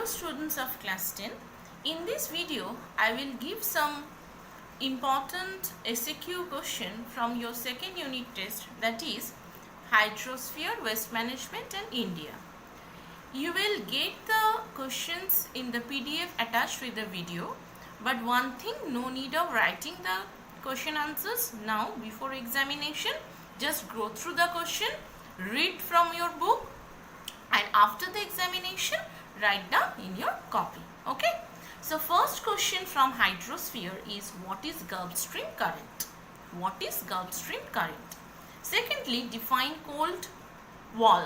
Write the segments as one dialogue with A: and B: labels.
A: Hello students of class 10. In this video, I will give some important SAQ question from your second unit test, that is Hydrosphere, Waste Management and India. You will get the questions in the PDF attached with the video, but one thing, no need of writing the question answers now before examination. Just go through the question, read from your book, and after the examination write down in your copy. Okay, so first question from Hydrosphere is, what is Gulf Stream current? What is Gulf Stream current? Secondly, define cold wall.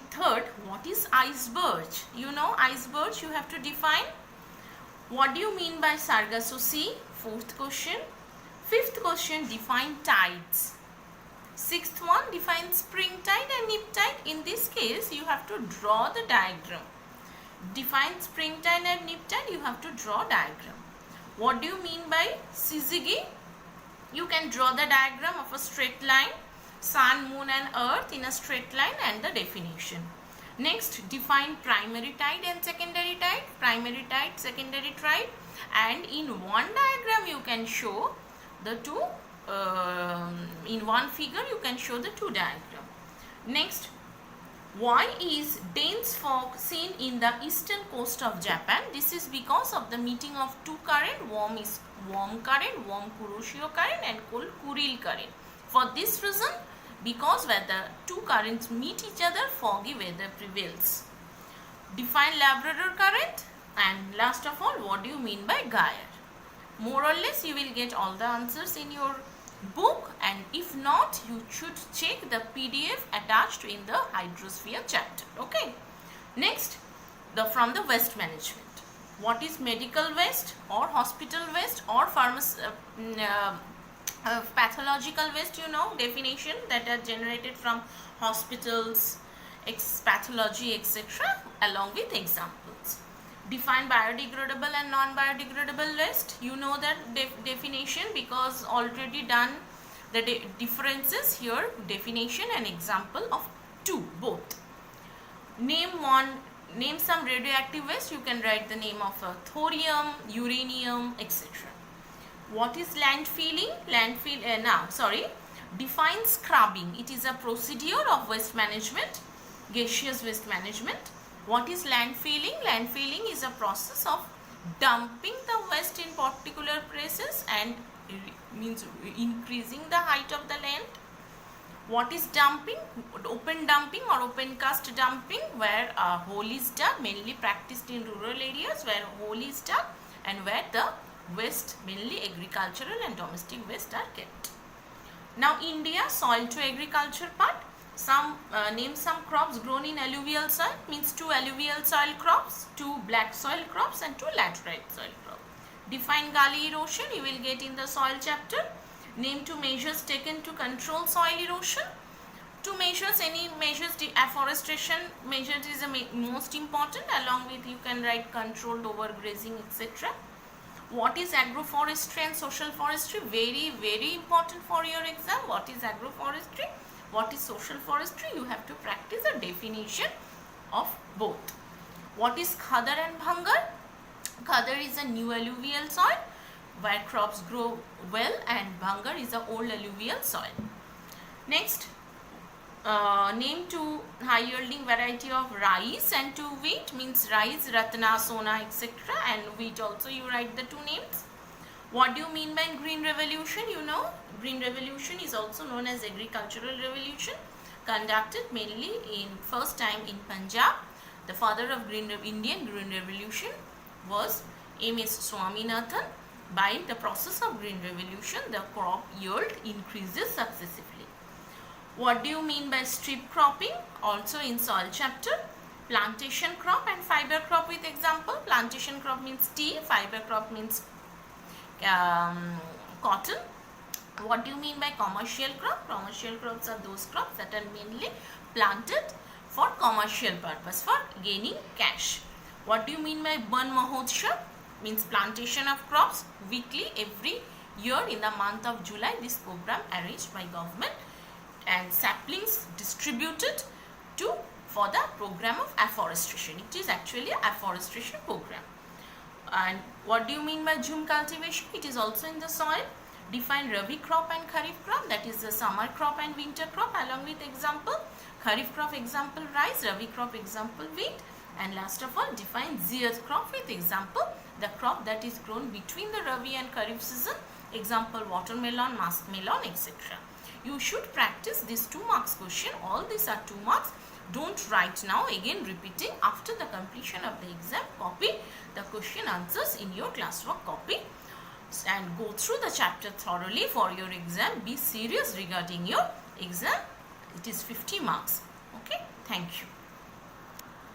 A: Third, what is iceberg? You know iceberg, you have to define. What do you mean by Sargasso Sea? Fourth question. Fifth question, define tides. Sixth one, define spring tide and neap tide. In this case, you have to draw the diagram. Define spring tide and neap tide, you have to draw diagram. What do you mean by syzygy? You can draw the diagram of a straight line, sun, moon and earth in a straight line, and the definition. Next, define primary tide and secondary tide. Primary tide, secondary tide, and in one diagram you can show the two. In one figure you can show the two diagrams. Next, why is dense fog seen in the eastern coast of Japan? This is because of the meeting of two current. Warm is warm current, warm Kuroshio current, and cold Kuril current. For this reason, because where the two currents meet each other, foggy weather prevails. Define Labrador current, and last of all, what do you mean by gyre? More or less you will get all the answers in your book, and if not, you should check the PDF attached in the Hydrosphere chapter. Okay. Next, from the waste management. What is medical waste or hospital waste or pathological waste? You know definition that are generated from hospitals, pathology, etc. along with examples. Define biodegradable and non-biodegradable waste. You know that definition because already done the differences here. Definition and example of two both. Name some radioactive waste. You can write the name of thorium, uranium, etc. What is landfilling? Define scrubbing. It is a procedure of waste management, gaseous waste management. What is landfilling? Landfilling is a process of dumping the waste in particular places and means increasing the height of the land. What is dumping? Open dumping or open cast dumping, where a hole is dug, mainly practiced in rural areas where a hole is dug and where the waste, mainly agricultural and domestic waste, are kept. Now India, soil to agriculture part. Name some crops grown in alluvial soil, means two alluvial soil crops, two black soil crops and two laterite soil crops. Define gully erosion, you will get in the soil chapter. Name two measures taken to control soil erosion. Two measures, any measures, afforestation measures is the most important, along with you can write controlled overgrazing, etc. What is agroforestry and social forestry? Very, very important for your exam. What is agroforestry? What is social forestry? You have to practice a definition of both. What is Khadar and Bhangar? Khadar is a new alluvial soil where crops grow well, and Bhangar is an old alluvial soil. Next, name two high yielding variety of rice and two wheat, means rice, Ratna, Sona, etc. and wheat also you write the two names. What do you mean by green revolution? You know, green revolution is also known as agricultural revolution, conducted mainly in first time in Punjab. The father of Indian green revolution was M.S. Swaminathan. By the process of green revolution, the crop yield increases successively. What do you mean by strip cropping? Also in soil chapter. Plantation crop and fiber crop with example. Plantation crop means tea, fiber crop means cotton. What do you mean by commercial crop? Commercial crops are those crops that are mainly planted for commercial purpose, for gaining cash. What do you mean by Ban Mahotsav? Means plantation of crops weekly every year in the month of July. This program arranged by government, and saplings distributed to for the program of afforestation. It is actually a afforestation program. And what do you mean by Jhum cultivation? It is also in the soil. Define Rabi crop and Kharif crop, that is the summer crop and winter crop along with example. Kharif crop example rice, Rabi crop example wheat, and last of all define Zaid crop with example, the crop that is grown between the Rabi and Kharif season, example watermelon, musk melon, etc. You should practice this 2 marks question. All these are 2 marks. Don't write now, again repeating after the completion of the exam. Copy the question answers in your classwork copy and go through the chapter thoroughly for your exam. Be serious regarding your exam. It is 50 marks. Okay, thank you.